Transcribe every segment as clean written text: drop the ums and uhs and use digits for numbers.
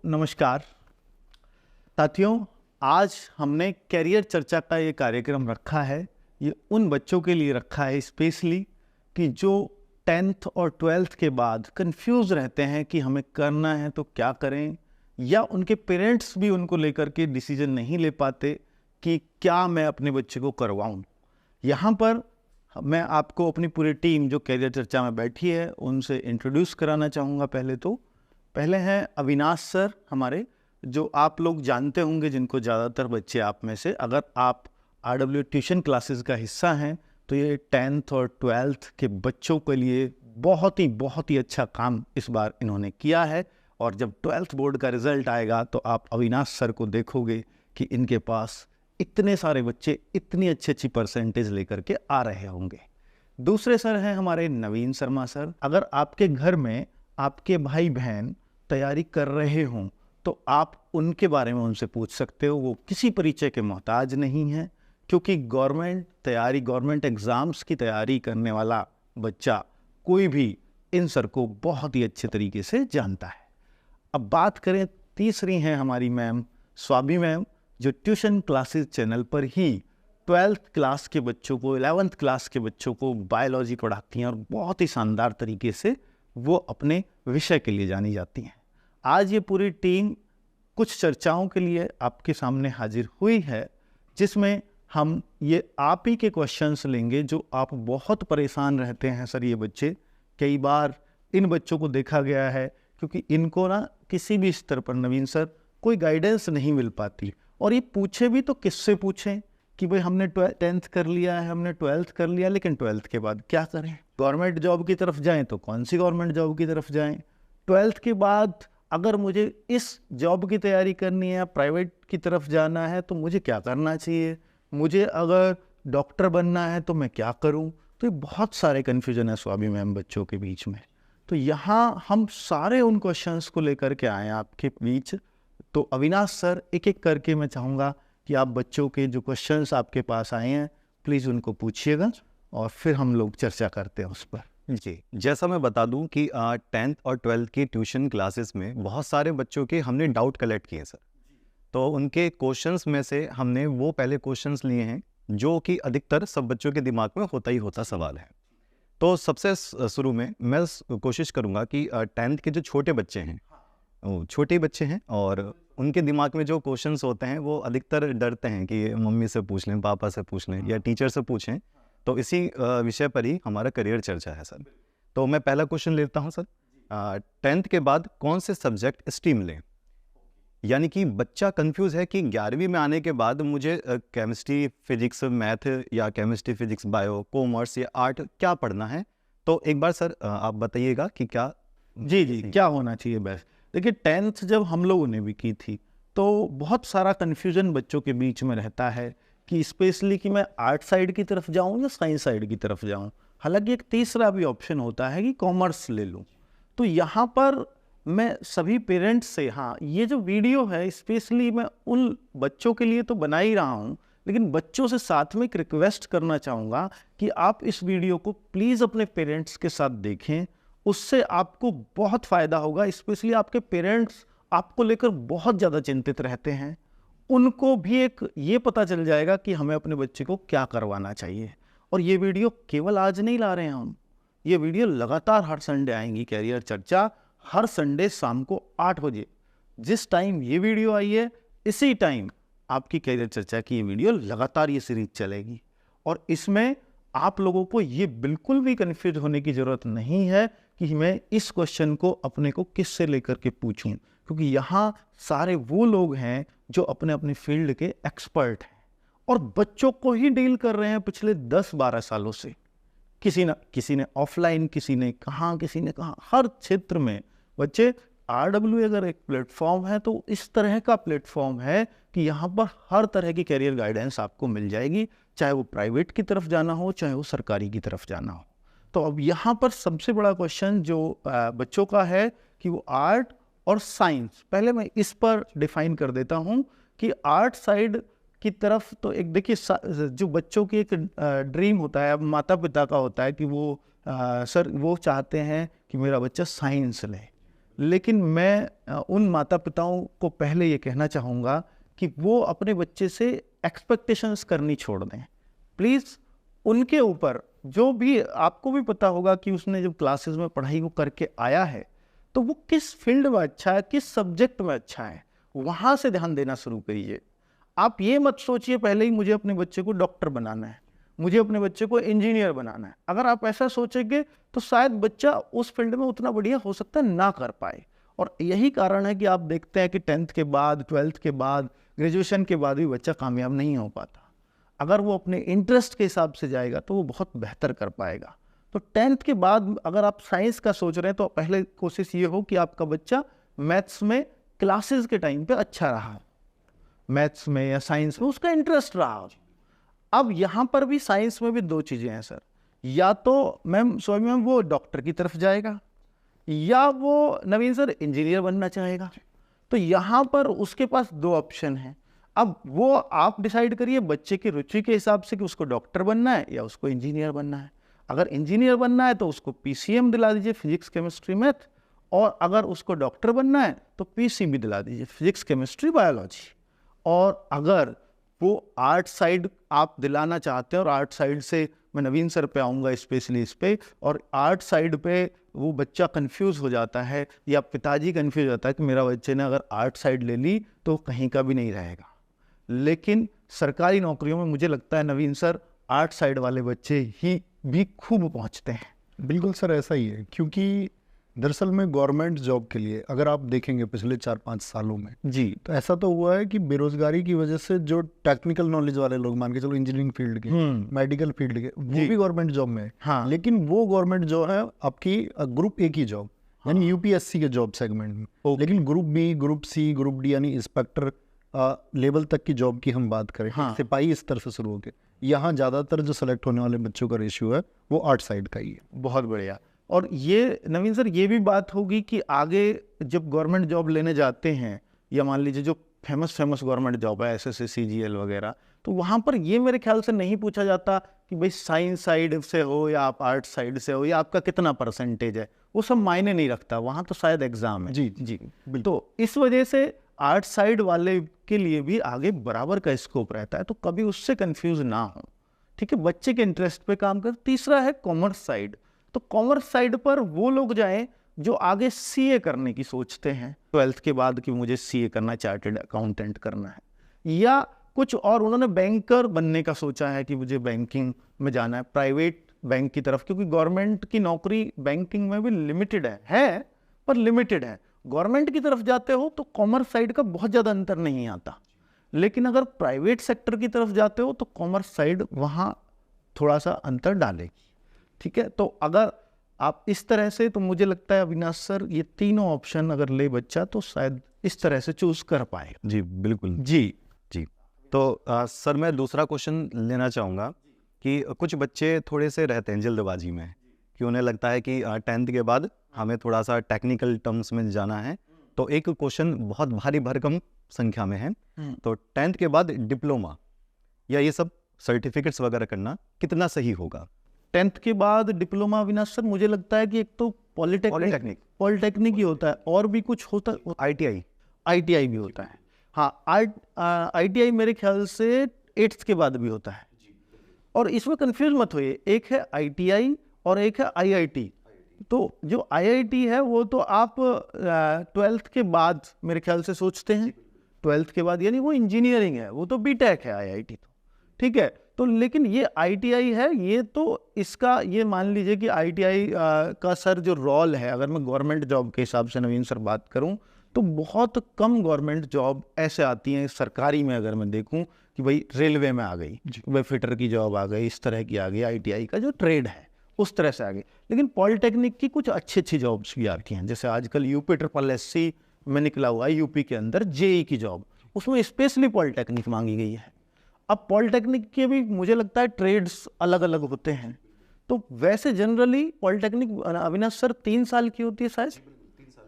नमस्कार साथियों, आज हमने कैरियर चर्चा का ये कार्यक्रम रखा है। ये उन बच्चों के लिए रखा है स्पेशली कि जो 10th और 12th के बाद कंफ्यूज रहते हैं कि हमें करना है तो क्या करें, या उनके पेरेंट्स भी उनको लेकर के डिसीजन नहीं ले पाते कि क्या मैं अपने बच्चे को करवाऊं। यहाँ पर मैं आपको अपनी पूरी टीम जो कैरियर चर्चा में बैठी है उनसे इंट्रोड्यूस कराना चाहूँगा। पहले हैं अविनाश सर हमारे, जो आप लोग जानते होंगे, जिनको ज़्यादातर बच्चे आप में से, अगर आप RW ट्यूशन क्लासेस का हिस्सा हैं तो ये 10th और 12th के बच्चों के लिए बहुत ही अच्छा काम इस बार इन्होंने किया है। और जब 12th बोर्ड का रिज़ल्ट आएगा तो आप अविनाश सर को देखोगे कि इनके पास इतने सारे बच्चे इतनी अच्छी परसेंटेज लेकर के आ रहे होंगे। दूसरे सर हैं हमारे नवीन शर्मा सर। अगर आपके घर में आपके भाई बहन तैयारी कर रहे हों तो आप उनके बारे में उनसे पूछ सकते हो। वो किसी परिचय के मोहताज नहीं है, क्योंकि गवर्नमेंट एग्ज़ाम्स की तैयारी करने वाला बच्चा कोई भी इन सर को बहुत ही अच्छे तरीके से जानता है। अब बात करें, तीसरी हैं हमारी मैम स्वाभी मैम, जो ट्यूशन क्लासेस चैनल पर ही 12th क्लास के बच्चों को, 11th क्लास के बच्चों को बायोलॉजी पढ़ाती हैं और बहुत ही शानदार तरीके से वो अपने विषय के लिए जानी जाती हैं। आज ये पूरी टीम कुछ चर्चाओं के लिए आपके सामने हाजिर हुई है, जिसमें हम ये आप ही के क्वेश्चंस लेंगे। जो आप बहुत परेशान रहते हैं सर, ये बच्चे, कई बार इन बच्चों को देखा गया है क्योंकि इनको ना किसी भी स्तर पर, नवीन सर, कोई गाइडेंस नहीं मिल पाती। और ये पूछे भी तो किससे पूछें कि भाई हमने 10th कर लिया है, हमने 12th कर लिया, लेकिन 12th के बाद क्या करें? गवर्नमेंट जॉब की तरफ जाएं तो कौन सी गवर्नमेंट जॉब की तरफ जाएं? 12th के बाद अगर मुझे इस जॉब की तैयारी करनी है या प्राइवेट की तरफ जाना है तो मुझे क्या करना चाहिए? मुझे अगर डॉक्टर बनना है तो मैं क्या करूं? तो ये बहुत सारे कन्फ्यूजन है स्वामी मैम बच्चों के बीच में। तो यहाँ हम सारे उन क्वेश्चंस को लेकर के आए हैं आपके बीच। तो अविनाश सर, एक एक करके मैं चाहूँगा कि आप बच्चों के जो क्वेश्चंस आपके पास आए हैं प्लीज़ उनको पूछिएगा और फिर हम लोग चर्चा करते हैं उस पर। जी, जैसा मैं बता दूं कि 10th और 12th की ट्यूशन क्लासेस में बहुत सारे बच्चों के हमने डाउट कलेक्ट किए सर। तो उनके क्वेश्चंस में से हमने वो पहले क्वेश्चंस लिए हैं जो कि अधिकतर सब बच्चों के दिमाग में होता सवाल है। तो सबसे शुरू में मैं कोशिश करूंगा कि 10th के जो छोटे बच्चे हैं, वो छोटे बच्चे हैं और उनके दिमाग में जो क्वेश्चंस होते हैं वो अधिकतर डरते हैं कि मम्मी से पूछ लें, पापा से पूछ लें या टीचर से पूछें। तो इसी विषय पर ही हमारा करियर चर्चा है सर। तो मैं पहला क्वेश्चन लेता हूं सर। 10th के बाद कौन से सब्जेक्ट स्ट्रीम लें? यानी कि बच्चा कंफ्यूज है कि 11वीं में आने के बाद मुझे केमिस्ट्री, फिजिक्स, मैथ या केमिस्ट्री, फिजिक्स, बायो, कॉमर्स या आर्ट क्या पढ़ना है। तो एक बार सर आप बताइएगा कि क्या जी क्या होना चाहिए बेस्ट। देखिए, 10th जब हम लोगों ने भी की थी तो बहुत सारा कन्फ्यूजन बच्चों के बीच में रहता है कि स्पेशली कि मैं आर्ट साइड की तरफ जाऊं या साइंस साइड की तरफ जाऊं। हालांकि एक तीसरा भी ऑप्शन होता है कि कॉमर्स ले लूं। तो यहाँ पर मैं सभी पेरेंट्स से, हाँ, ये जो वीडियो है स्पेशली मैं उन बच्चों के लिए तो बना ही रहा हूँ, लेकिन बच्चों से साथ में एक रिक्वेस्ट करना चाहूँगा कि आप इस वीडियो को प्लीज़ अपने पेरेंट्स के साथ देखें। उससे आपको बहुत फ़ायदा होगा। स्पेशली आपके पेरेंट्स आपको लेकर बहुत ज़्यादा चिंतित रहते हैं, उनको भी एक ये पता चल जाएगा कि हमें अपने बच्चे को क्या करवाना चाहिए। और ये वीडियो केवल आज नहीं ला रहे हैं हम, ये वीडियो लगातार हर संडे आएंगी। कैरियर चर्चा हर संडे शाम को 8 बजे, जिस टाइम ये वीडियो आई है इसी टाइम आपकी कैरियर चर्चा की ये वीडियो लगातार ये सीरीज चलेगी। और इसमें आप लोगों को ये बिल्कुल भी कन्फ्यूज होने की ज़रूरत नहीं है कि मैं इस क्वेश्चन को अपने को किससे लेकर के पूछूं, क्योंकि यहाँ सारे वो लोग हैं जो अपने अपने फील्ड के एक्सपर्ट हैं और बच्चों को ही डील कर रहे हैं पिछले 10-12 सालों से। किसी ने ऑफलाइन, किसी ने कहाँ, हर क्षेत्र में बच्चे। RW अगर एक प्लेटफॉर्म है तो इस तरह का प्लेटफॉर्म है कि यहाँ पर हर तरह की कैरियर गाइडेंस आपको मिल जाएगी, चाहे वो प्राइवेट की तरफ जाना हो, चाहे वो सरकारी की तरफ जाना हो। तो अब यहाँ पर सबसे बड़ा क्वेश्चन जो बच्चों का है कि वो आर्ट और साइंस, पहले मैं इस पर डिफाइन कर देता हूँ कि आर्ट साइड की तरफ तो एक, देखिए, जो बच्चों की एक ड्रीम होता है, माता पिता का होता है कि वो सर वो चाहते हैं कि मेरा बच्चा साइंस ले। लेकिन मैं उन माता पिताओं को पहले ये कहना चाहूँगा कि वो अपने बच्चे से एक्सपेक्टेशंस करनी छोड़ दें प्लीज़। उनके ऊपर जो भी, आपको भी पता होगा कि उसने जब क्लासेस में पढ़ाई को करके आया है तो वो किस फील्ड में अच्छा है, किस सब्जेक्ट में अच्छा है, वहाँ से ध्यान देना शुरू करिए। आप ये मत सोचिए पहले ही मुझे अपने बच्चे को डॉक्टर बनाना है, मुझे अपने बच्चे को इंजीनियर बनाना है। अगर आप ऐसा सोचेंगे तो शायद बच्चा उस फील्ड में उतना बढ़िया हो सकता है ना कर पाए। और यही कारण है कि आप देखते हैं कि 10th के बाद, 12th के बाद, ग्रेजुएशन के बाद भी बच्चा कामयाब नहीं हो पाता। अगर वो अपने इंटरेस्ट के हिसाब से जाएगा तो वो बहुत बेहतर कर पाएगा। तो 10th के बाद अगर आप साइंस का सोच रहे हैं तो पहले कोशिश ये हो कि आपका बच्चा मैथ्स में क्लासेस के टाइम पे अच्छा रहा, मैथ्स में या साइंस में उसका इंटरेस्ट रहा। अब यहाँ पर भी साइंस में भी दो चीज़ें हैं सर, या तो मैम वो डॉक्टर की तरफ जाएगा या वो नवीन सर इंजीनियर बनना चाहेगा। तो यहाँ पर उसके पास दो ऑप्शन हैं। अब वो आप डिसाइड करिए बच्चे की रुचि के हिसाब से कि उसको डॉक्टर बनना है या उसको इंजीनियर बनना है। अगर इंजीनियर बनना है तो उसको पीसीएम दिला दीजिए, फिजिक्स केमिस्ट्री मैथ, और अगर उसको डॉक्टर बनना है तो पीसीबी दिला दीजिए, फिजिक्स केमिस्ट्री बायोलॉजी। और अगर वो आर्ट साइड आप दिलाना चाहते हैं, और आर्ट साइड से मैं नवीन सर पे आऊँगा स्पेशली इस पे, और आर्ट साइड पे वो बच्चा कंफ्यूज हो जाता है या पिताजी कंफ्यूज हो जाता है कि मेरा बच्चे ने अगर आर्ट साइड ले ली तो कहीं का भी नहीं रहेगा। लेकिन सरकारी नौकरियों में मुझे लगता है नवीन सर आर्ट साइड वाले बच्चे ही भी खूब पहुंचते हैं। बिल्कुल सर, ऐसा ही है, क्योंकि दरअसल में गवर्नमेंट जॉब के लिए अगर आप देखेंगे पिछले 4-5 सालों में जी, तो ऐसा तो हुआ है कि बेरोजगारी की वजह से जो टेक्निकल नॉलेज वाले लोग, मान के चलो इंजीनियरिंग फील्ड के, मेडिकल फील्ड के, वो भी गवर्नमेंट जॉब में है। हाँ। लेकिन वो गवर्नमेंट जो है आपकी ग्रुप ए की जॉब, यानी यूपीएससी के जॉब सेगमेंट में। लेकिन group B, group C, group D यानी इंस्पेक्टर लेवल तक की जॉब की हम बात करें, सिपाही स्तर से शुरू होकर, यहाँ ज़्यादातर जो सेलेक्ट होने वाले बच्चों का रेशियो है वो आर्ट साइड का ही है। बहुत बढ़िया। और ये नवीन सर ये भी बात होगी कि आगे जब गवर्नमेंट जॉब लेने जाते हैं, या मान लीजिए जो फेमस गवर्नमेंट जॉब है एसएससी सीजीएल वगैरह, तो वहाँ पर ये मेरे ख्याल से नहीं पूछा जाता कि भाई साइंस साइड से हो या आप आर्ट साइड से हो या आपका कितना परसेंटेज है, वो सब मायने नहीं रखता, वहाँ तो शायद एग्जाम है। जी तो इस वजह से आर्ट साइड वाले के लिए भी आगे बराबर का स्कोप रहता है, तो कभी उससे कंफ्यूज ना हो। ठीक है, बच्चे के इंटरेस्ट पे काम कर। तीसरा है कॉमर्स साइड। तो कॉमर्स साइड पर वो लोग जाएं जो आगे सीए करने की सोचते हैं 12th के बाद कि मुझे सीए करना, चार्टर्ड अकाउंटेंट करना है, या कुछ और उन्होंने बैंकर बनने का सोचा है कि मुझे बैंकिंग में जाना है, प्राइवेट बैंक की तरफ, क्योंकि गवर्नमेंट की नौकरी बैंकिंग में भी लिमिटेड है पर लिमिटेड है। गवर्नमेंट की तरफ जाते हो तो कॉमर्स साइड का बहुत ज़्यादा अंतर नहीं आता, लेकिन अगर प्राइवेट सेक्टर की तरफ जाते हो तो कॉमर्स साइड वहाँ थोड़ा सा अंतर डालेगी। ठीक है, तो अगर आप इस तरह से, तो मुझे लगता है अविनाश सर ये तीनों ऑप्शन अगर ले बच्चा तो शायद इस तरह से चूज कर पाएगा। जी बिल्कुल जी। तो सर मैं दूसरा क्वेश्चन लेना चाहूँगा कि कुछ बच्चे थोड़े से रहते हैं जल्दबाजी में, कि उन्हें लगता है कि 10th के बाद हमें थोड़ा सा टेक्निकल टर्म्स में जाना है। तो एक क्वेश्चन बहुत भारी भरकम संख्या में है, तो 10th के बाद डिप्लोमा या ये सब सर्टिफिकेट्स वगैरह करना कितना सही होगा? 10th के बाद डिप्लोमा अविनाश सर मुझे लगता है कि एक तो पॉलिटेक्निक ही होता है, और भी कुछ होता है, आईटीआई भी होता है। हाँ, आईटीआई मेरे ख्याल से 8th के बाद भी होता है। और इसमें कंफ्यूज मत होइए, एक है आईटीआई और एक है आईआईटी। तो जो आईआईटी है वो तो आप 12th के बाद मेरे ख्याल से सोचते हैं, 12th के बाद, यानी वो इंजीनियरिंग है, वो तो बीटेक है आईआईटी तो। ठीक है, तो लेकिन ये आईटीआई है, ये तो इसका ये मान लीजिए कि आईटीआई का सर जो रोल है, अगर मैं गवर्नमेंट जॉब के हिसाब से नवीन सर बात करूं तो बहुत कम गवर्नमेंट जॉब ऐसे आती हैं सरकारी में। अगर मैं देखूं कि भाई रेलवे में आ गई, वे फिटर की जॉब आ गई, इस तरह की आ गई, आईटीआई का जो ट्रेड है उस तरह से आ गई। लेकिन पॉलिटेक्निक की कुछ अच्छी अच्छी जॉब्स भी आती हैं, जैसे आजकल यूपी SSC में निकला हुआ है यूपी के अंदर जेई की जॉब, उसमें स्पेशली पॉलिटेक्निक मांगी गई है। अब पॉलिटेक्निक के भी मुझे लगता है ट्रेड्स अलग अलग होते हैं। तो वैसे जनरली पॉलिटेक्निक अविनाश सर 3 साल की होती है, शायद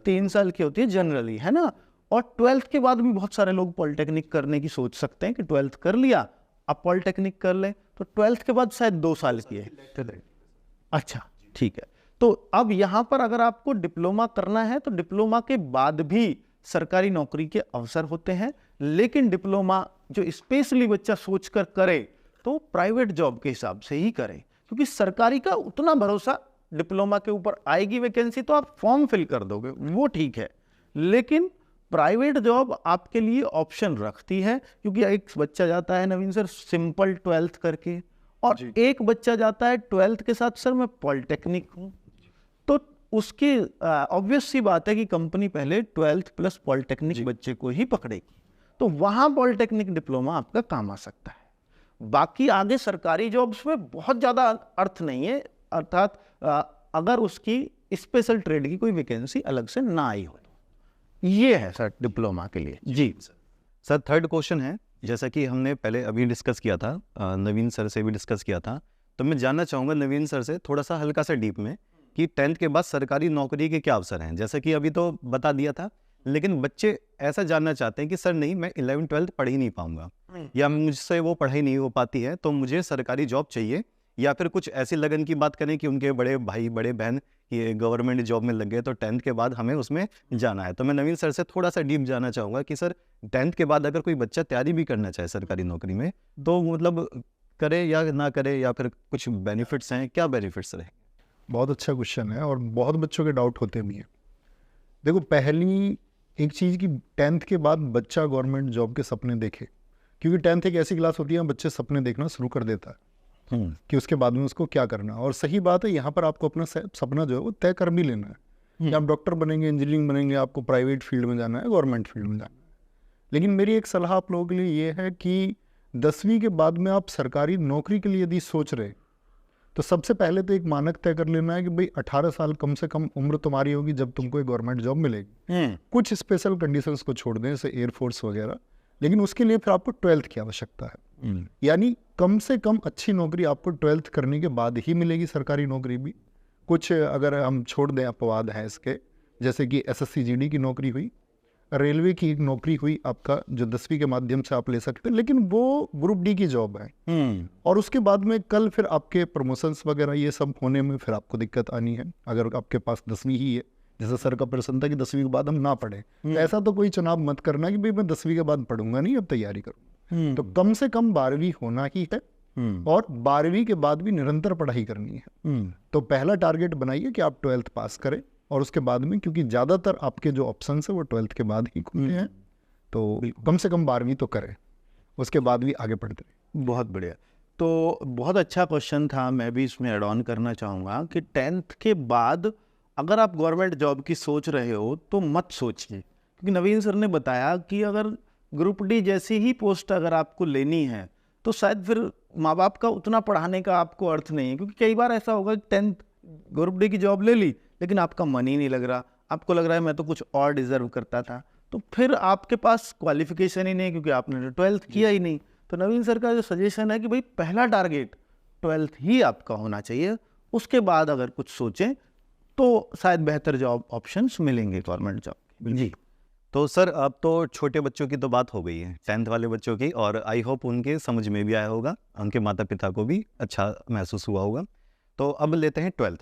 3 साल की होती है जनरली, है ना। और 12th के बाद भी बहुत सारे लोग पॉलिटेक्निक करने की सोच सकते हैं कि 12th कर लिया अब पॉलिटेक्निक कर लें, तो 12th के बाद शायद 2 साल की है। अच्छा ठीक है, तो अब यहाँ पर अगर आपको डिप्लोमा करना है तो डिप्लोमा के बाद भी सरकारी नौकरी के अवसर होते हैं, लेकिन डिप्लोमा जो स्पेशली बच्चा सोचकर करे तो प्राइवेट जॉब के हिसाब से ही करे, क्योंकि सरकारी का उतना भरोसा डिप्लोमा के ऊपर आएगी वैकेंसी तो आप फॉर्म फिल कर दोगे, वो ठीक है, लेकिन प्राइवेट जॉब आपके लिए ऑप्शन रखती है, क्योंकि एक बच्चा जाता है नवीन सर सिंपल 12th करके, और एक बच्चा जाता है 12th के साथ सर मैं पॉलिटेक्निक हूँ, तो उसकी ऑब्वियस सी बात है कि कंपनी पहले 12th प्लस पॉलिटेक्निक बच्चे को ही पकड़ेगी, तो वहाँ पॉलिटेक्निक डिप्लोमा आपका काम आ सकता है। बाकी आगे सरकारी जॉब्स में बहुत ज़्यादा अर्थ नहीं है, अर्थात अगर उसकी स्पेशल ट्रेड की कोई वैकेंसी अलग से ना आई हो तो ये है सर डिप्लोमा के लिए। जी सर थर्ड क्वेश्चन है, जैसा कि हमने पहले अभी डिस्कस किया था, नवीन सर से भी डिस्कस किया था, तो मैं जानना चाहूँगा नवीन सर से थोड़ा सा हल्का सा डीप में कि 10th के बाद सरकारी नौकरी के क्या अवसर हैं। जैसा कि अभी तो बता दिया था, लेकिन बच्चे ऐसा जानना चाहते हैं कि सर नहीं मैं 11th-12th पढ़ ही नहीं पाऊंगा, या मुझसे वो पढ़ाई नहीं हो पाती है, तो मुझे सरकारी जॉब चाहिए, या फिर कुछ ऐसी लगन की बात करें कि उनके बड़े भाई बड़े बहन ये गवर्नमेंट जॉब में लग गए तो 10th के बाद हमें उसमें जाना है। तो मैं नवीन सर से थोड़ा सा डीप जानना चाहूँगा कि सर 10th के बाद अगर कोई बच्चा तैयारी भी करना चाहे सरकारी नौकरी में तो मतलब करे या ना करे, या फिर कुछ बेनिफिट्स हैं, क्या बेनिफिट्स रहे? बहुत अच्छा क्वेश्चन है और बहुत बच्चों के डाउट होते भी हैं। देखो पहली एक चीज़ कि 10th के बाद बच्चा गवर्नमेंट जॉब के सपने देखे, क्योंकि 10th एक ऐसी क्लास होती है बच्चे सपने देखना शुरू कर देता है कि उसके बाद में उसको क्या करना है। और सही बात है, यहाँ पर आपको अपना सपना जो है वो तय कर भी लेना है कि आप डॉक्टर बनेंगे, इंजीनियरिंग बनेंगे, आपको प्राइवेट फील्ड में जाना है, गवर्नमेंट फील्ड में जाना है। लेकिन मेरी एक सलाह आप लोगों के लिए ये है कि 10वीं के बाद में आप सरकारी नौकरी के लिए यदि सोच रहे तो सबसे पहले तो एक मानक तय कर लेना है कि भाई 18 साल कम से कम उम्र तुम्हारी होगी जब तुमको एक गवर्नमेंट जॉब मिलेगी। कुछ स्पेशल कंडीशंस को छोड़ दें जैसे एयरफोर्स वगैरह, लेकिन उसके लिए फिर आपको 12th की आवश्यकता है। यानी कम से कम अच्छी नौकरी आपको 12th करने के बाद ही मिलेगी, सरकारी नौकरी भी। कुछ अगर हम छोड़ दें अपवाद हैं इसके, जैसे कि SSC GD की नौकरी हुई, रेलवे की एक नौकरी हुई आपका जो 10वीं के माध्यम से आप ले सकते हैं, लेकिन वो ग्रुप D की जॉब है। और उसके बाद में कल फिर आपके प्रमोशंस वगैरह ये सब होने में फिर आपको दिक्कत आनी है अगर आपके पास 10वीं ही है। जैसे सर का प्रश्न था कि 10वीं के बाद हम ना पढ़े, तो ऐसा तो कोई चुनाव मत करना कि भाई मैं 10वीं के बाद पढ़ूंगा नहीं, अब तैयारी करूँ। तो कम से कम 12वीं होना ही है, और 12वीं के बाद भी निरंतर पढ़ाई करनी है। तो पहला टारगेट बनाइए कि आप 12th पास करें, और उसके बाद में क्योंकि ज़्यादातर आपके जो ऑप्शंस है वो 12th के बाद ही खुलते हैं, तो कम से कम 12वीं तो करें, उसके बाद भी आगे पढ़ते रहें। बहुत बढ़िया, तो बहुत अच्छा क्वेश्चन था। मैं भी इसमें एड ऑन करना चाहूँगा कि 10th के बाद अगर आप गवर्नमेंट जॉब की सोच रहे हो तो मत सोचिए, क्योंकि नवीन सर ने बताया कि अगर ग्रुप D जैसी ही पोस्ट अगर आपको लेनी है तो शायद फिर माँ बाप का उतना पढ़ाने का आपको अर्थ नहीं है, क्योंकि कई बार ऐसा होगा कि 10th ग्रुप D की जॉब ले ली लेकिन आपका मन ही नहीं लग रहा, आपको लग रहा है मैं तो कुछ और डिजर्व करता था, तो फिर आपके पास क्वालिफिकेशन ही नहीं, क्योंकि आपने 12th किया ही नहीं। तो नवीन सर का जो सजेशन है कि भाई पहला टारगेट 12th ही आपका होना चाहिए, उसके बाद अगर कुछ सोचें तो शायद बेहतर जॉब ऑप्शंस मिलेंगे गवर्नमेंट जॉब। जी, तो सर अब तो छोटे बच्चों की तो बात हो गई है, 10th वाले बच्चों की, और आई होप उनके समझ में भी आया होगा, उनके माता पिता को भी अच्छा महसूस हुआ होगा। तो अब लेते हैं 12th,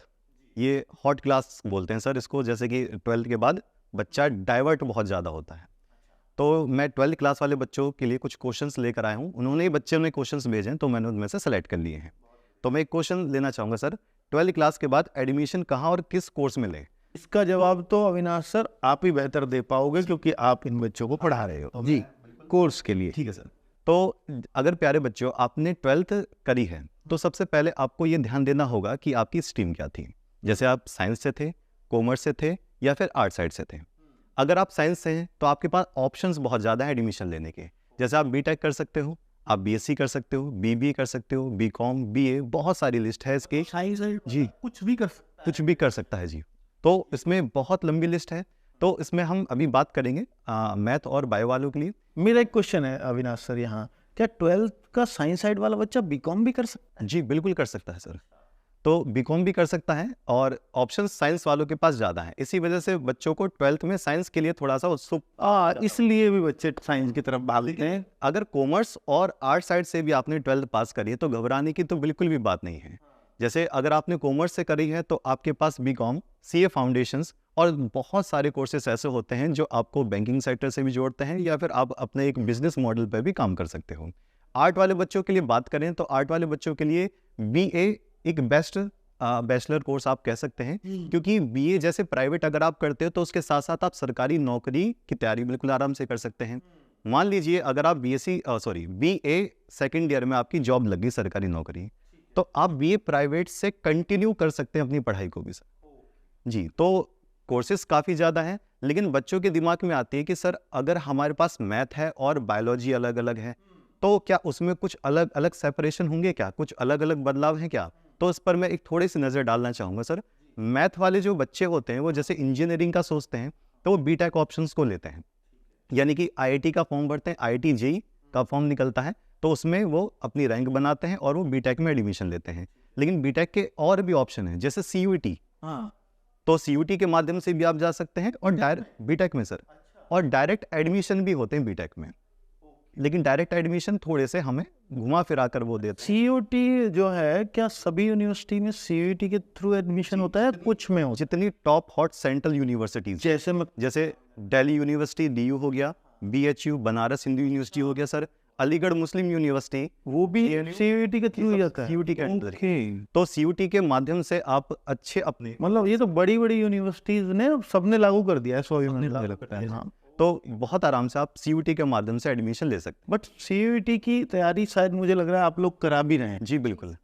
ये हॉट क्लास बोलते हैं सर इसको, जैसे कि 12th के बाद बच्चा डाइवर्ट बहुत ज़्यादा होता है। तो मैं 12th क्लास वाले बच्चों के लिए कुछ क्वेश्चंस लेकर आया हूँ, उन्होंने बच्चों ने क्वेश्चंस भेजे हैं तो मैंने उनमें से सेलेक्ट कर लिए हैं। तो मैं एक क्वेश्चन लेना चाहूँगा सर, 12th क्लास के बाद एडमिशन कहाँ और किस कोर्स में लें? इसका जवाब तो अविनाश सर आप ही बेहतर दे पाओगे, क्योंकि आप इन बच्चों को पढ़ा रहे हो। जी, कोर्स के लिए। ठीक है सर। तो अगर प्यारे बच्चों आपने 12th करी है तो सबसे पहले आपको ये ध्यान देना होगा कि आपकी स्ट्रीम क्या थी। जैसे आप साइंस से थे, कॉमर्स से थे, या फिर आर्ट साइड से थे। अगर आप साइंस से हैं तो आपके पास ऑप्शंस बहुत ज़्यादा है एडमिशन लेने के। जैसे आप BTech कर सकते हो, आप BSc कर सकते हो, BBA कर सकते हो, BCom, BA, बहुत सारी लिस्ट है इसकी। जी, कुछ भी कर सकता है जी। तो इसमें बहुत लंबी लिस्ट है, तो इसमें हम अभी बात करेंगे मैथ और बायो वालों के लिए। मेरा एक क्वेश्चन है अविनाश सर, यहाँ क्या 12th का साइंस साइड वाला बच्चा BCom भी कर सकता है? जी बिल्कुल कर सकता है सर। तो BCom भी कर सकता है, और ऑप्शन साइंस वालों के पास ज़्यादा है, इसी वजह से बच्चों को 12th में साइंस के लिए थोड़ा सा उत्सुक, इसलिए भी बच्चे साइंस की तरफ भागते हैं। अगर कॉमर्स और आर्ट साइड से भी आपने 12th पास करी है तो घबराने की तो बिल्कुल भी बात नहीं है, जैसे अगर आपने कॉमर्स से करी है तो आपके पास बीकॉम, सीए फाउंडेशंस और बहुत सारे कोर्सेज ऐसे होते हैं जो आपको बैंकिंग सेक्टर से भी जोड़ते हैं या फिर आप अपने एक बिजनेस मॉडल पर भी काम कर सकते हो। आर्ट वाले बच्चों के लिए बात करें तो आर्ट वाले बच्चों के लिए बीए एक बेस्ट बैचलर कोर्स आप कह सकते हैं, क्योंकि बीए जैसे प्राइवेट अगर आप करते हो तो उसके साथ साथ आप सरकारी नौकरी की तैयारी बिल्कुल आराम से कर सकते हैं। मान लीजिए अगर आप बीए सेकेंड ईयर में आपकी जॉब लगी सरकारी नौकरी, तो आप बीए प्राइवेट से कंटिन्यू कर सकते हैं अपनी पढ़ाई को भी सर जी। तो कोर्सेज काफ़ी ज़्यादा हैं, लेकिन बच्चों के दिमाग में आती है कि सर अगर हमारे पास मैथ है और बायोलॉजी अलग अलग है तो क्या उसमें कुछ अलग अलग सेपरेशन होंगे, क्या कुछ अलग अलग बदलाव हैं क्या? तो इस पर मैं एक थोड़ी सी नज़र डालना चाहूँगा सर। मैथ वाले जो बच्चे होते हैं वो जैसे इंजीनियरिंग का सोचते हैं तो वो बीटेक ऑप्शंस को लेते हैं, यानी कि आईआईटी का फॉर्म भरते हैं, आईआईटी जेईई का फॉर्म निकलता है तो उसमें वो अपनी रैंक बनाते हैं और वो बीटेक में एडमिशन लेते हैं। लेकिन बीटेक के और भी ऑप्शन हैं जैसे सीयूईटी, तो सीयूईटी के माध्यम से भी आप जा सकते हैं और डायरेक्ट बीटेक में सर, और डायरेक्ट एडमिशन भी होते हैं बीटेक में, लेकिन डायरेक्ट एडमिशन थोड़े से हमें घुमा फिरा कर वो देते हैं। सीयूटी जो है क्या सभी यूनिवर्सिटी में सीयूटी के थ्रू एडमिशन होता है? कुछ में हो, जितनी टॉप हॉट सेंट्रल यूनिवर्सिटीज जैसे दिल्ली यूनिवर्सिटी DU हो गया, BHU बनारस हिंदू यूनिवर्सिटी हो गया सर, अलीगढ़ मुस्लिम यूनिवर्सिटी, वो भी सीयूटी के थ्रू जाता है। सीयूटी के अंदर। तो सीयूटी के माध्यम से आप अच्छे अपने मतलब ये तो बड़ी बड़ी यूनिवर्सिटीज ने सबने लागू कर दिया है, 100 में लगता है। हाँ, तो बहुत आराम से आप सीयूटी के माध्यम से एडमिशन ले सकते हैं। बट सीयूटी की तैयारी शायद मुझे लग रहा है आप लोग करा भी रहे हैं। जी बिल्कुल,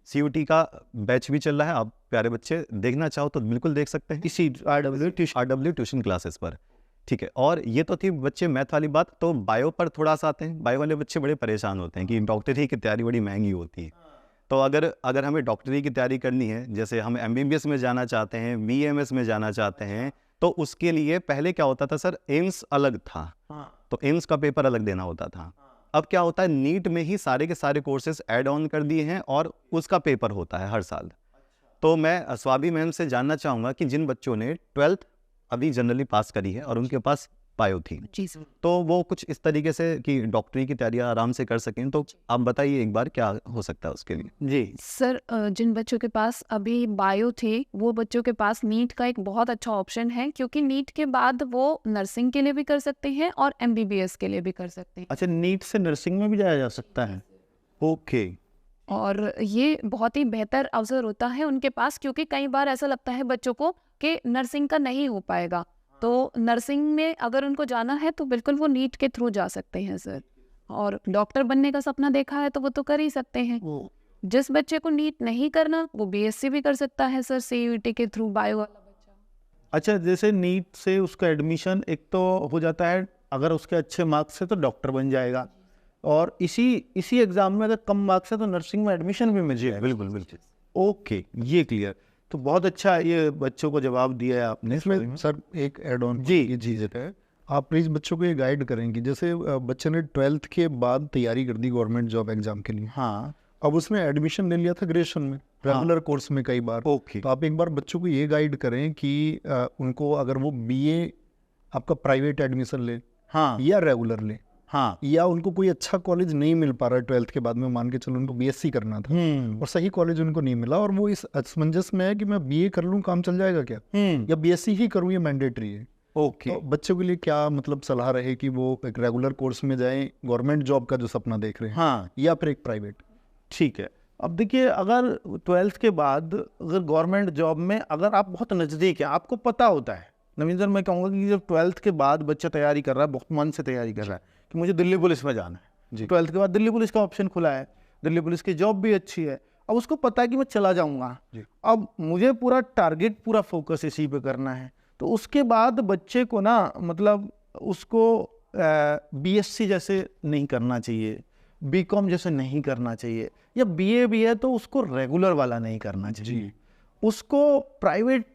सीयूटी का बैच भी चल रहा है, आप प्यारे बच्चे देखना चाहो तो बिल्कुल देख सकते हैं इसी RW ट्यूशन क्लासेस पर। ठीक है, और ये तो थी बच्चे मैथ वाली बात। तो बायो पर थोड़ा सा आते हैं। बायो वाले बच्चे बड़े परेशान होते हैं कि डॉक्टरी की तैयारी बड़ी महंगी होती है। तो अगर हमें डॉक्टरी की तैयारी करनी है, जैसे हम MBBS में जाना चाहते हैं, BMS में जाना चाहते हैं, तो उसके लिए पहले क्या होता था सर, एम्स अलग था, तो एम्स का पेपर अलग देना होता था। अब क्या होता है, नीट में ही सारे के सारे कोर्सेज ऐड ऑन कर दिए हैं और उसका पेपर होता है हर साल। तो मैं स्वाभी मैम से जानना चाहूँगा कि जिन बच्चों ने 12th अभी जनरली पास करी है और उनके पास बायो थी, तो वो कुछ इस तरीके से कि डॉक्टरी की तैयारी आराम से कर सकें, तो आप बताइए एक बार क्या हो सकता है उसके लिए। जी सर, जिन बच्चों के पास अभी बायो थे वो बच्चों के पास नीट का एक बहुत अच्छा ऑप्शन है, क्योंकि नीट के बाद वो नर्सिंग के लिए भी कर सकते हैं और MBBS के लिए भी कर सकते हैं। अच्छा, नीट से नर्सिंग में भी जाया जा सकता है? ओके। और ये बहुत ही बेहतर अवसर होता है उनके पास, क्योंकि कई बार ऐसा लगता है बच्चों को कि नर्सिंग का नहीं हो पाएगा, तो नर्सिंग में अगर उनको जाना है तो बिल्कुल वो नीट के थ्रू जा सकते हैं सर। और डॉक्टर बनने का सपना देखा है तो वो तो कर ही सकते हैं। जिस बच्चे को नीट नहीं करना वो BSc भी कर सकता है सर, CUET के थ्रू बायो वाला बच्चा। अच्छा, जैसे नीट से उसका एडमिशन एक तो हो जाता है, अगर उसके अच्छे मार्क्स से तो डॉक्टर बन जाएगा, और इसी एग्जाम में अगर कम मार्क्स है तो नर्सिंग में एडमिशन भी मिल जाएगा। बिल्कुल बिल्कुल। ओके, ये क्लियर। तो बहुत अच्छा ये बच्चों को जवाब दिया है आपने। इसमें सर एक एड ऑन जी ये चीज़ है, आप प्लीज़ बच्चों को ये गाइड करें कि जैसे बच्चे ने 12th के बाद तैयारी कर दी गवर्नमेंट जॉब एग्जाम के लिए, हाँ, अब उसमें एडमिशन ले लिया था ग्रेजुएशन में रेगुलर कोर्स में कई बार। ओके, तो आप एक बार बच्चों को ये गाइड करें कि उनको अगर वो BA आपका प्राइवेट एडमिशन ले, हाँ, या रेगुलर ले, हाँ, या उनको कोई अच्छा कॉलेज नहीं मिल पा रहा है 12th के बाद में, मान के चलो उनको BSc करना था और सही कॉलेज उनको नहीं मिला, और वो इस असमंजस में है कि मैं BA कर लूँ काम चल जाएगा क्या, या BSc ही करूँ, ये मैंडेटरी है। ओके, तो बच्चों के लिए क्या मतलब सलाह रहे कि वो एक रेगुलर कोर्स में जाएं, गवर्नमेंट जॉब का जो सपना देख रहे हैं, हाँ, या फिर एक प्राइवेट? ठीक है। अब देखिए, अगर 12th के बाद अगर गवर्नमेंट जॉब में अगर आप बहुत नज़दीक है, आपको पता होता है, नवीन सर मैं कहूँगा कि जब 12th के बाद बच्चा तैयारी कर रहा है, बहुत मन से तैयारी कर रहा है कि मुझे दिल्ली पुलिस में जाना है, 12th के बाद दिल्ली पुलिस का ऑप्शन खुला है, दिल्ली पुलिस की जॉब भी अच्छी है, अब उसको पता है कि मैं चला जाऊँगा, अब मुझे पूरा टारगेट पूरा फोकस इसी पे करना है, तो उसके बाद बच्चे को ना मतलब उसको BSc जैसे नहीं करना चाहिए, BCom जैसे नहीं करना चाहिए, या BA भी है तो उसको रेगुलर वाला नहीं करना चाहिए, उसको प्राइवेट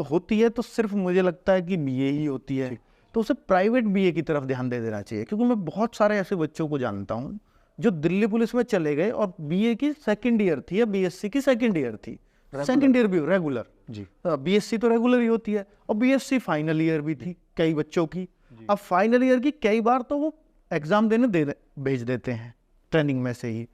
होती है तो सिर्फ मुझे लगता है कि BA ही होती है, तो उसे प्राइवेट BA की तरफ ध्यान दे देना चाहिए। क्योंकि मैं बहुत सारे ऐसे बच्चों को जानता हूँ जो दिल्ली पुलिस में चले गए और BA की सेकेंड ईयर थी या BSc की सेकेंड ईयर थी, सेकेंड ईयर भी रेगुलर जी, BSc तो रेगुलर ही होती है, और BSc फाइनल ईयर भी थी कई बच्चों की। अब फाइनल ईयर की कई बार तो वो एग्जाम देने भेज देते हैं ट्रेनिंग में से ही,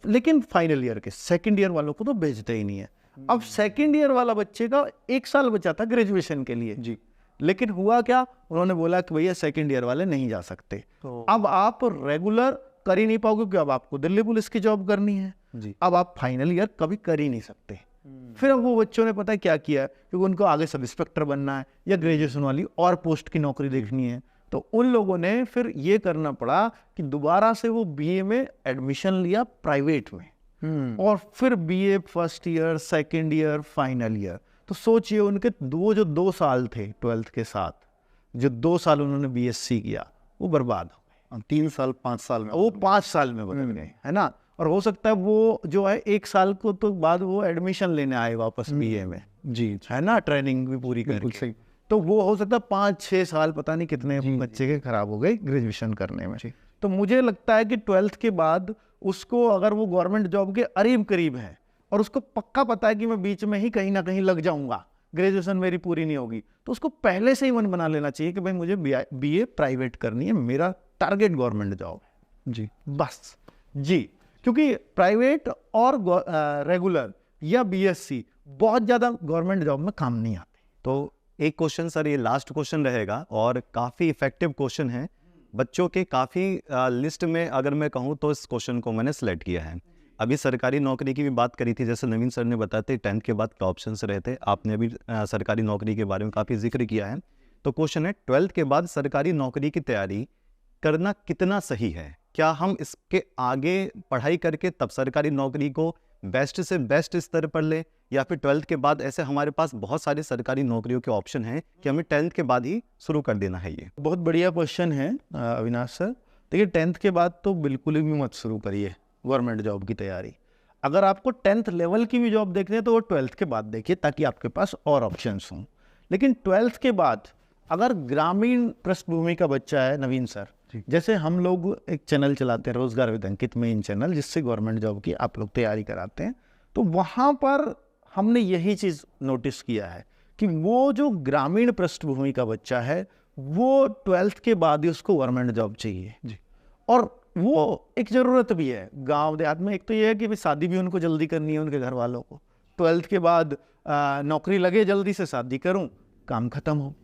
लेकिन फाइनल ईयर के सेकंड ईयर वालों को तो भेजते ही नहीं है। अब सेकंड ईयर वाला बच्चे का 1 साल बचा था ग्रेजुएशन के लिए जी, लेकिन हुआ क्या, उन्होंने बोला कि भैया सेकंड ईयर वाले नहीं जा सकते। अब आप रेगुलर कर ही नहीं पाओगे क्योंकि अब आपको दिल्ली पुलिस की जॉब करनी है जी। अब आप फाइनल ईयर कभी कर ही नहीं सकते। फिर अब वो बच्चों ने पता है क्या किया, क्योंकि उनको आगे सब इंस्पेक्टर बनना है या ग्रेजुएशन वाली और पोस्ट की नौकरी देखनी है, तो उन लोगों ने फिर ये करना पड़ा कि दोबारा से वो बीए में एडमिशन लिया प्राइवेट में, और फिर BA first year, second year, final year. तो सोचिए उनके जो 2 साल थे 12th के साथ, जो 2 साल उन्होंने बीएससी किया वो बर्बाद हो गए। 3 साल 5 साल में वो 5 साल में बदल गए, है ना। और हो सकता है वो जो है 1 साल को तो बाद वो एडमिशन लेने आए वापस बीए में, जी, है ना, ट्रेनिंग भी पूरी बिल्कुल करके। सही। तो वो हो सकता है 5-6 साल पता नहीं कितने बच्चे के खराब हो गए ग्रेजुएशन करने में। तो मुझे लगता है कि 12th के बाद उसको अगर वो गवर्नमेंट जॉब के करीब है और उसको पक्का पता है कि मैं बीच में ही कहीं ना कहीं लग जाऊंगा, ग्रेजुएशन मेरी पूरी नहीं होगी, तो उसको पहले से ही मन बना लेना चाहिए कि भाई मुझे बीए प्राइवेट करनी है, मेरा टारगेट गवर्नमेंट जॉब है जी, बस जी। क्योंकि प्राइवेट और रेगुलर या बीएससी बहुत ज़्यादा गवर्नमेंट जॉब में काम नहीं आते। तो एक क्वेश्चन सर, ये लास्ट क्वेश्चन रहेगा और काफ़ी इफेक्टिव क्वेश्चन है बच्चों के काफ़ी लिस्ट में। अगर मैं कहूँ तो इस क्वेश्चन को मैंने सेलेक्ट किया है। अभी सरकारी नौकरी की भी बात करी थी, जैसे नवीन सर ने बताते 10th के बाद क्या ऑप्शंस रहते, आपने अभी सरकारी नौकरी के बारे में काफ़ी जिक्र किया है। तो क्वेश्चन है 12th के बाद सरकारी नौकरी की तैयारी करना कितना सही है? क्या हम इसके आगे पढ़ाई करके तब सरकारी नौकरी को बेस्ट से बेस्ट स्तर पर लें, या फिर 12th के बाद ऐसे हमारे पास बहुत सारे सरकारी नौकरियों के ऑप्शन हैं कि हमें 10th के बाद ही शुरू कर देना है? ये बहुत बढ़िया क्वेश्चन है अविनाश सर। देखिए 10th के बाद तो बिल्कुल भी मत शुरू करिए गवर्नमेंट जॉब की तैयारी। अगर आपको 10th लेवल की भी जॉब देखनी है तो वो 12th के बाद देखिए, ताकि आपके पास और ऑप्शंस हों। लेकिन 12th के बाद अगर ग्रामीण पृष्ठभूमि का बच्चा है, नवीन सर, जैसे हम लोग एक चैनल चलाते हैं रोजगार विद अंकित, मेन चैनल, जिससे गवर्नमेंट जॉब की आप लोग तैयारी कराते हैं, तो वहाँ पर हमने यही चीज़ नोटिस किया है कि वो जो ग्रामीण पृष्ठभूमि का बच्चा है वो 12th के बाद ही उसको गवर्नमेंट जॉब चाहिए जी। और वो एक ज़रूरत भी है गांव देहात में। एक तो ये है कि भाई शादी भी उनको जल्दी करनी है उनके घर वालों को, 12th के बाद नौकरी लगे, जल्दी से शादी करूं, काम खत्म हो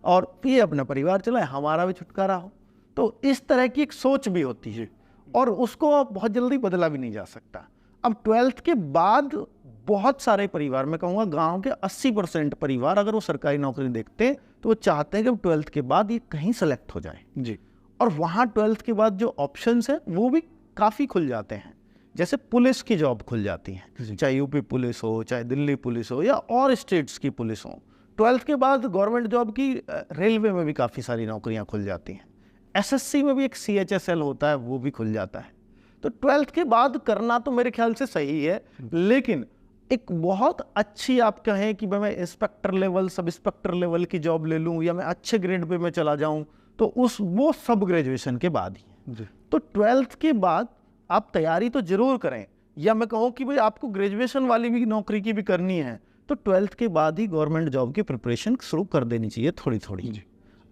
और ये अपना परिवार चलाए, हमारा भी छुटकारा हो। तो इस तरह की एक सोच भी होती है और उसको बहुत जल्दी बदला भी नहीं जा सकता। अब 12th के बाद बहुत सारे परिवार, मैं कहूँगा गांव के 80% परिवार, अगर वो सरकारी नौकरी देखते हैं तो वो चाहते हैं कि 12th के बाद ये कहीं सेलेक्ट हो जाए जी। और वहाँ 12th के बाद जो ऑप्शंस हैं वो भी काफ़ी खुल जाते हैं। जैसे पुलिस की जॉब खुल जाती है, चाहे यूपी पुलिस हो, चाहे दिल्ली पुलिस हो, या और स्टेट्स की पुलिस हो। 12th के बाद गवर्नमेंट जॉब की रेलवे में भी काफ़ी सारी नौकरियाँ खुल जाती हैं। एसएससी में भी एक CHSL होता है, वो भी खुल जाता है। तो 12th के बाद करना तो मेरे ख्याल से सही है, लेकिन एक बहुत अच्छी आप कहें कि मैं inspector level, sub inspector level की जॉब ले लूँ या मैं अच्छे ग्रेड पे मैं चला जाऊँ, तो वो सब ग्रेजुएशन के बाद ही है। तो 12th के बाद आप तैयारी तो जरूर करें, या मैं कहूँ कि भाई आपको ग्रेजुएशन वाली भी नौकरी की भी करनी है तो 12th के बाद ही गवर्नमेंट जॉब की प्रिपरेशन शुरू कर देनी चाहिए थोड़ी थोड़ी।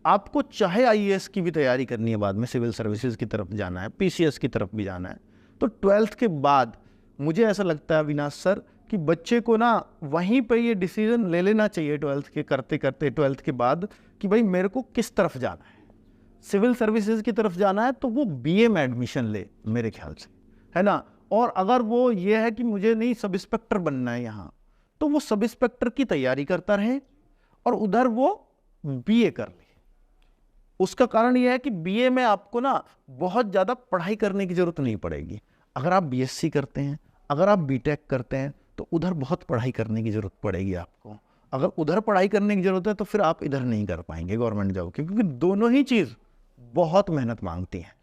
आपको चाहे IAS की भी तैयारी करनी है, बाद में सिविल सर्विसेज की तरफ जाना है, PCS की तरफ भी जाना है, तो 12th के बाद मुझे ऐसा लगता है अविनाश सर कि बच्चे को ना वहीं पे ये डिसीजन ले लेना चाहिए 12th के करते करते 12th के बाद कि भाई मेरे को किस तरफ जाना है। सिविल सर्विसेज की तरफ जाना है तो वो BA में एडमिशन ले मेरे ख्याल से, है ना। और अगर वो ये है कि मुझे नहीं सब इंस्पेक्टर बनना है यहाँ, तो वो सब इंस्पेक्टर की तैयारी करता रहे और उधर वो BA कर ले। उसका कारण यह है कि BA में आपको ना बहुत ज़्यादा पढ़ाई करने की ज़रूरत नहीं पड़ेगी। अगर आप BSc करते हैं, अगर आप BTech करते हैं, तो उधर बहुत पढ़ाई करने की ज़रूरत पड़ेगी आपको। अगर उधर पढ़ाई करने की ज़रूरत है तो फिर आप इधर नहीं कर पाएंगे गवर्नमेंट जॉब की, क्योंकि दोनों ही चीज़ बहुत मेहनत मांगती हैं।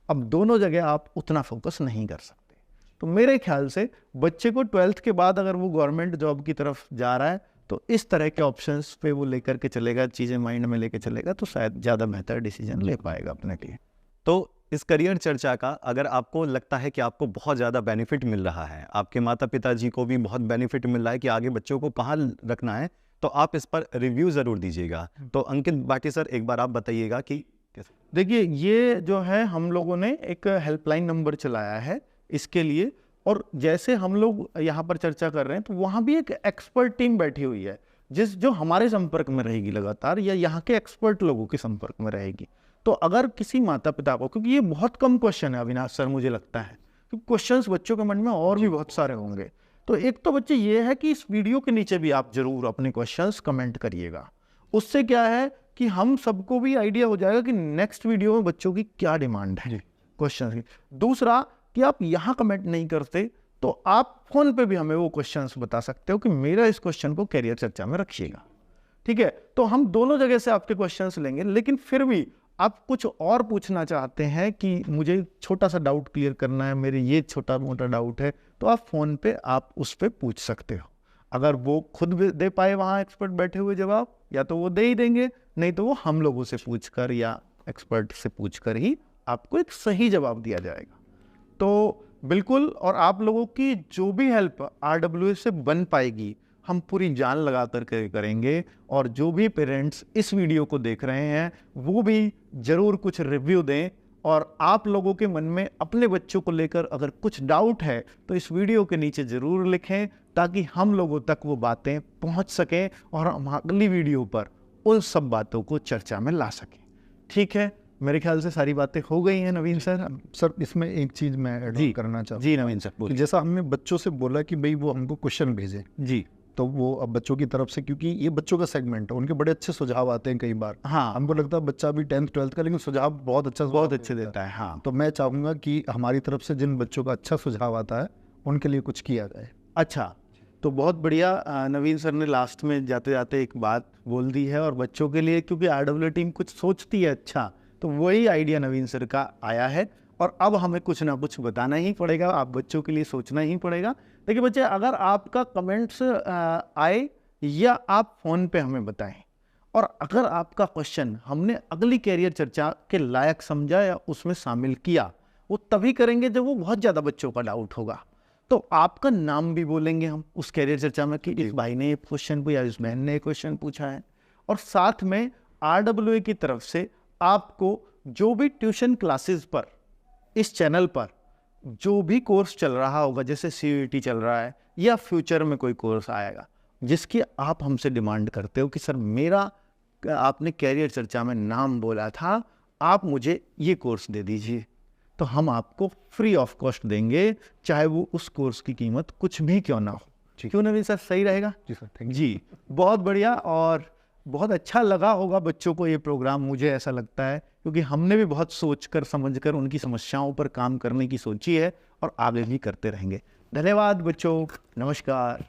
अब दोनों जगह आप उतना फोकस नहीं कर सकते। तो मेरे ख्याल से बच्चे को 12th के बाद अगर वो गवर्नमेंट जॉब की तरफ जा रहा है तो इस तरह के ऑप्शंस पे वो लेकर के चलेगा, चीज़ें माइंड में लेके चलेगा, तो शायद ज़्यादा बेहतर डिसीजन ले पाएगा अपने लिए। तो इस करियर चर्चा का अगर आपको लगता है कि आपको बहुत ज़्यादा बेनिफिट मिल रहा है, आपके माता पिता जी को भी बहुत बेनिफिट मिल रहा है कि आगे बच्चों को कहाँ रखना है, तो आप इस पर रिव्यू ज़रूर दीजिएगा। तो अंकित भाटी सर, एक बार आप बताइएगा कि देखिए ये जो है हम लोगों ने एक हेल्पलाइन नंबर चलाया है इसके लिए। और जैसे हम लोग यहाँ पर चर्चा कर रहे हैं तो वहाँ भी एक एक्सपर्ट टीम बैठी हुई है जो हमारे संपर्क में रहेगी लगातार, या यहाँ के एक्सपर्ट लोगों के संपर्क में रहेगी। तो अगर किसी माता पिता को, क्योंकि ये बहुत कम क्वेश्चन है अविनाश सर, मुझे लगता है कि क्वेश्चंस बच्चों के मन में और भी बहुत सारे होंगे, तो एक तो बच्चे ये है कि इस वीडियो के नीचे भी आप जरूर अपने क्वेश्चंस कमेंट करिएगा। उससे क्या है कि हम सबको भी आइडिया हो जाएगा कि नेक्स्ट वीडियो में बच्चों की क्या डिमांड है क्वेश्चन की। दूसरा कि आप यहाँ कमेंट नहीं करते तो आप फोन पे भी हमें वो क्वेश्चंस बता सकते हो कि मेरा इस क्वेश्चन को कैरियर चर्चा में रखिएगा, ठीक है। तो हम दोनों जगह से आपके क्वेश्चंस लेंगे, लेकिन फिर भी आप कुछ और पूछना चाहते हैं कि मुझे छोटा सा डाउट क्लियर करना है, मेरे ये छोटा मोटा डाउट है, तो आप फ़ोन पे आप उस पर पूछ सकते हो। अगर वो खुद दे पाए वहाँ एक्सपर्ट बैठे हुए जवाब, या तो वो दे ही देंगे, नहीं तो वो हम लोगों से पूछकर या एक्सपर्ट से पूछकर ही आपको एक सही जवाब दिया जाएगा। तो बिल्कुल, और आप लोगों की जो भी हेल्प RWA से बन पाएगी हम पूरी जान लगा कर करेंगे। और जो भी पेरेंट्स इस वीडियो को देख रहे हैं वो भी ज़रूर कुछ रिव्यू दें, और आप लोगों के मन में अपने बच्चों को लेकर अगर कुछ डाउट है तो इस वीडियो के नीचे ज़रूर लिखें, ताकि हम लोगों तक वो बातें पहुंच सकें और हम अगली वीडियो पर उन सब बातों को चर्चा में ला सकें। ठीक है, मेरे ख्याल से सारी बातें हो गई हैं नवीन सर। सर इसमें एक चीज़ मैं ऐड करना चाहता हूँ। जी नवीन सर कि बोलिए। जैसा हमने बच्चों से बोला कि भाई वो हमको क्वेश्चन भेजे, जी, तो वो अब बच्चों की तरफ से, क्योंकि ये बच्चों का सेगमेंट है, उनके बड़े अच्छे सुझाव आते हैं कई बार। हाँ, हमको लगता है बच्चा भी 10th 12th का, लेकिन सुझाव बहुत अच्छे देता है। हाँ, तो मैं चाहूँगा कि हमारी तरफ से जिन बच्चों का अच्छा सुझाव आता है उनके लिए कुछ किया जाए। अच्छा, तो बहुत बढ़िया। नवीन सर ने लास्ट में जाते जाते एक बात बोल दी है, और बच्चों के लिए क्योंकि RWA टीम कुछ सोचती है अच्छा, तो वही आइडिया नवीन सर का आया है। और अब हमें कुछ ना कुछ बताना ही पड़ेगा, आप बच्चों के लिए सोचना ही पड़ेगा। देखिए बच्चे, अगर आपका कमेंट्स आए या आप फ़ोन पे हमें बताएं, और अगर आपका क्वेश्चन हमने अगली कैरियर चर्चा के लायक समझा या उसमें शामिल किया, वो तभी करेंगे जब वो बहुत ज़्यादा बच्चों का डाउट होगा। तो आपका नाम भी बोलेंगे हम उस कैरियर चर्चा में कि इस भाई ने ये क्वेश्चन पूछा, इस बहन ने ये क्वेश्चन पूछा है। और साथ में RWA की तरफ से आपको जो भी ट्यूशन क्लासेस पर, इस चैनल पर जो भी कोर्स चल रहा होगा, जैसे CUET चल रहा है या फ्यूचर में कोई कोर्स आएगा जिसकी आप हमसे डिमांड करते हो कि सर मेरा, आपने कैरियर चर्चा में नाम बोला था, आप मुझे ये कोर्स दे दीजिए, तो हम आपको फ्री ऑफ कॉस्ट देंगे, चाहे वो उस कोर्स की कीमत कुछ भी क्यों ना हो। क्यों नवीन सर, सही रहेगा? जी सर, थैंक यू। जी, बहुत बढ़िया। और बहुत अच्छा लगा होगा बच्चों को ये प्रोग्राम, मुझे ऐसा लगता है, क्योंकि हमने भी बहुत सोचकर समझकर उनकी समस्याओं पर काम करने की सोची है और आगे भी करते रहेंगे। धन्यवाद बच्चों, नमस्कार।